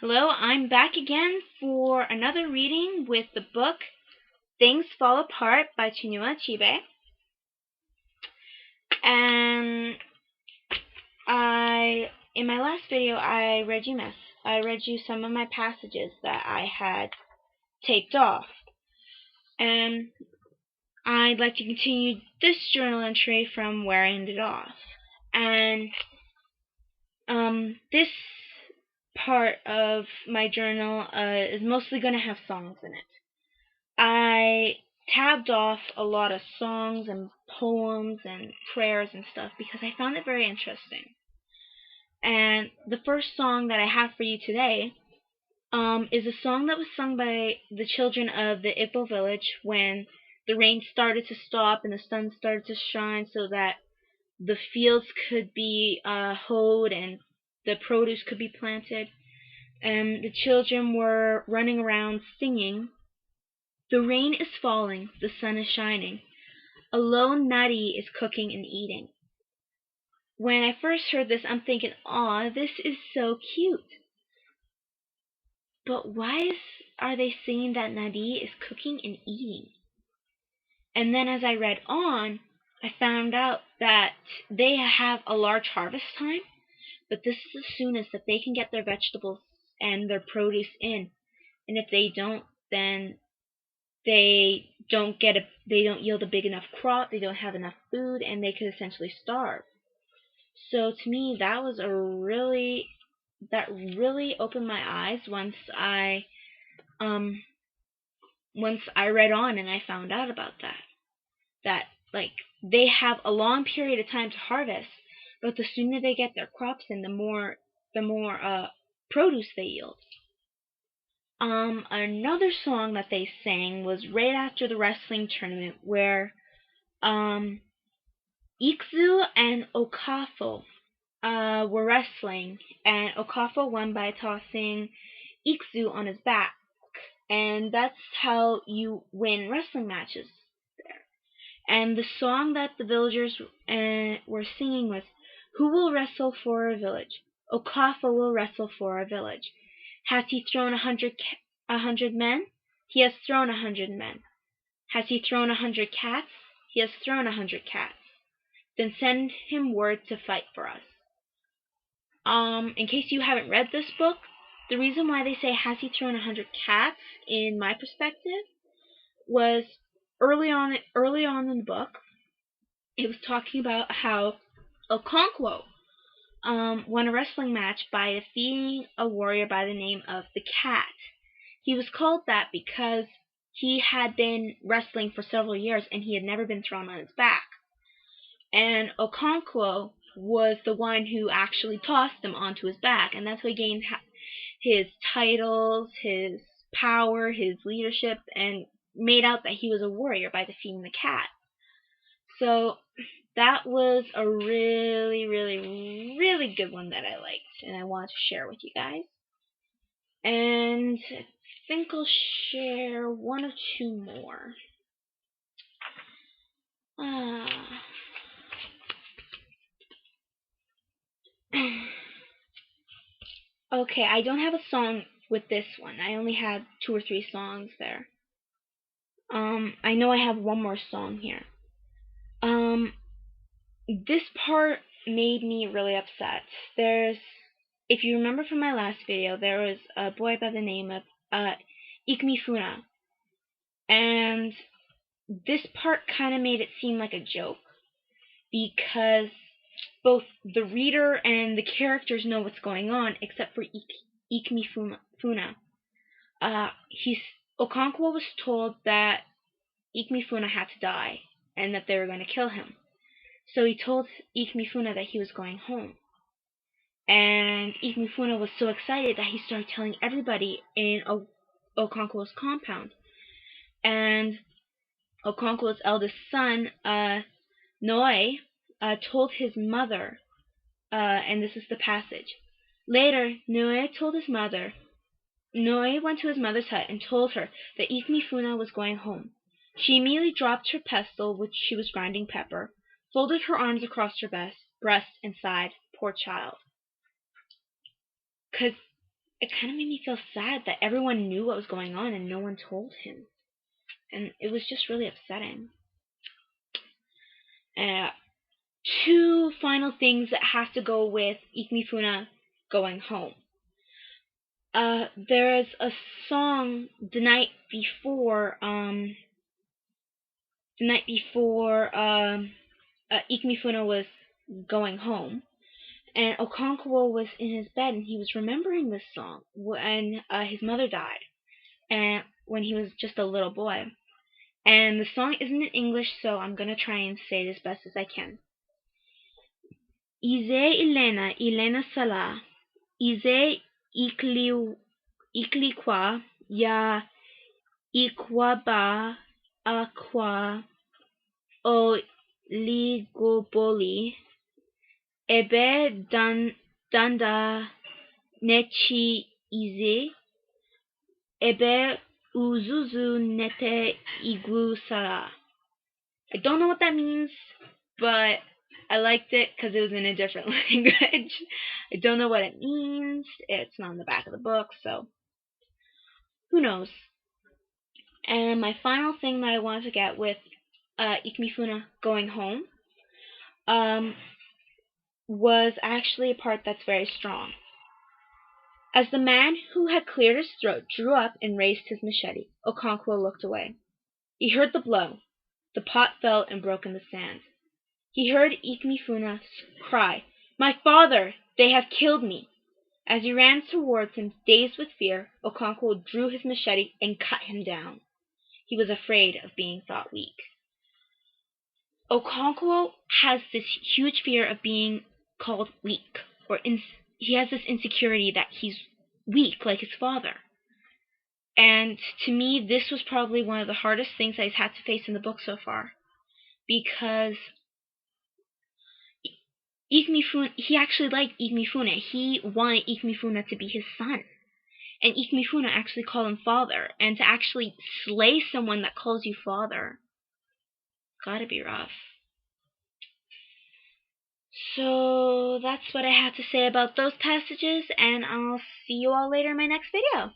Hello, I'm back again for another reading with the book Things Fall Apart by Chinua Achebe. And in my last video, I read you some of my passages that I had taped off. And I'd like to continue this journal entry from where I ended off. And this part of my journal is mostly going to have songs in it. I tabbed off a lot of songs and poems and prayers and stuff because I found it very interesting. And the first song that I have for you today is a song that was sung by the children of the Igbo village when the rain started to stop and the sun started to shine so that the fields could be hoed and the produce could be planted. And the children were running around singing, "The rain is falling, the sun is shining. A lone Nari is cooking and eating." When I first heard this, I'm thinking, aw, this is so cute. But why are they singing that Nari is cooking and eating? And then as I read on, I found out that they have a large harvest time, but this is as soon as that they can get their vegetables and their produce in. And if they don't, then they don't yield a big enough crop, they don't have enough food, and they could essentially starve. So to me, that really opened my eyes once I read on and I found out about that like they have a long period of time to harvest, but the sooner they get their crops in, the more produce they yield. Another song that they sang was right after the wrestling tournament where Ikzu and Okafo were wrestling, and Okafo won by tossing Ikzu on his back, and that's how you win wrestling matches there. And the song that the villagers were singing was, "Who will wrestle for our village? Okafo will wrestle for our village. Has he thrown 100 men? He has thrown 100 men. Has he thrown 100 cats? He has thrown 100 cats. Then send him word to fight for us." In case you haven't read this book, the reason why they say "has he thrown 100 cats," in my perspective, was early on in the book, it was talking about how Okonkwo won a wrestling match by defeating a warrior by the name of the Cat. He was called that because he had been wrestling for several years and he had never been thrown on his back. And Okonkwo was the one who actually tossed him onto his back, and that's how he gained his titles, his power, his leadership, and made out that he was a warrior by defeating the Cat. So that was a really, really, really good one that I liked, and I wanted to share with you guys. And I think I'll share one or two more. Okay, I don't have a song with this one. I only have 2 or 3 songs there. I know I have one more song here. This part made me really upset. If you remember from my last video, there was a boy by the name of Ikemefuna, and this part kind of made it seem like a joke because both the reader and the characters know what's going on except for Ikemefuna. Okonkwo was told that Ikemefuna had to die and that they were going to kill him. So he told Ikemefuna that he was going home. And Ikemefuna was so excited that he started telling everybody in Okonkwo's compound. And Okonkwo's eldest son, Noi, told his mother, and this is the passage. Later, Noi went to his mother's hut and told her that Ikemefuna was going home. She immediately dropped her pestle, which she was grinding pepper, folded her arms across her breast, and sighed, "Poor child." it kind of made me feel sad that everyone knew what was going on and no one told him. And it was just really upsetting. Two final things that have to go with Ikemifuna going home. There is a song the night before Ikemifuna was going home, and Okonkwo was in his bed and he was remembering this song when his mother died, and when he was just a little boy. And the song isn't in English, so I'm gonna try and say it as best as I can. Ize Elena Sala, Ize Iklikwa ya Ikwaba Akwa o Ligoboli, Ebe Danda Nechi Ize, Ebe Uzuzu Nete Igu Sara. I don't know what that means, but I liked it because it was in a different language. I don't know what it means. It's not on the back of the book, so who knows. And my final thing that I wanted to get with Ikemifuna going home was actually a part that's very strong. As the man who had cleared his throat drew up and raised his machete, Okonkwo looked away. He heard the blow. The pot fell and broke in the sand. He heard Ikemifuna cry, "My father! They have killed me!" As he ran towards him, dazed with fear, Okonkwo drew his machete and cut him down. He was afraid of being thought weak. Okonkwo has this huge fear of being called weak, he has this insecurity that he's weak like his father. And to me, this was probably one of the hardest things that he's had to face in the book so far, because he actually liked Ikemifuna. He wanted Ikemifuna to be his son. And Ikemifuna actually called him father. And to actually slay someone that calls you father, gotta be rough. So that's what I have to say about those passages, and I'll see you all later in my next video.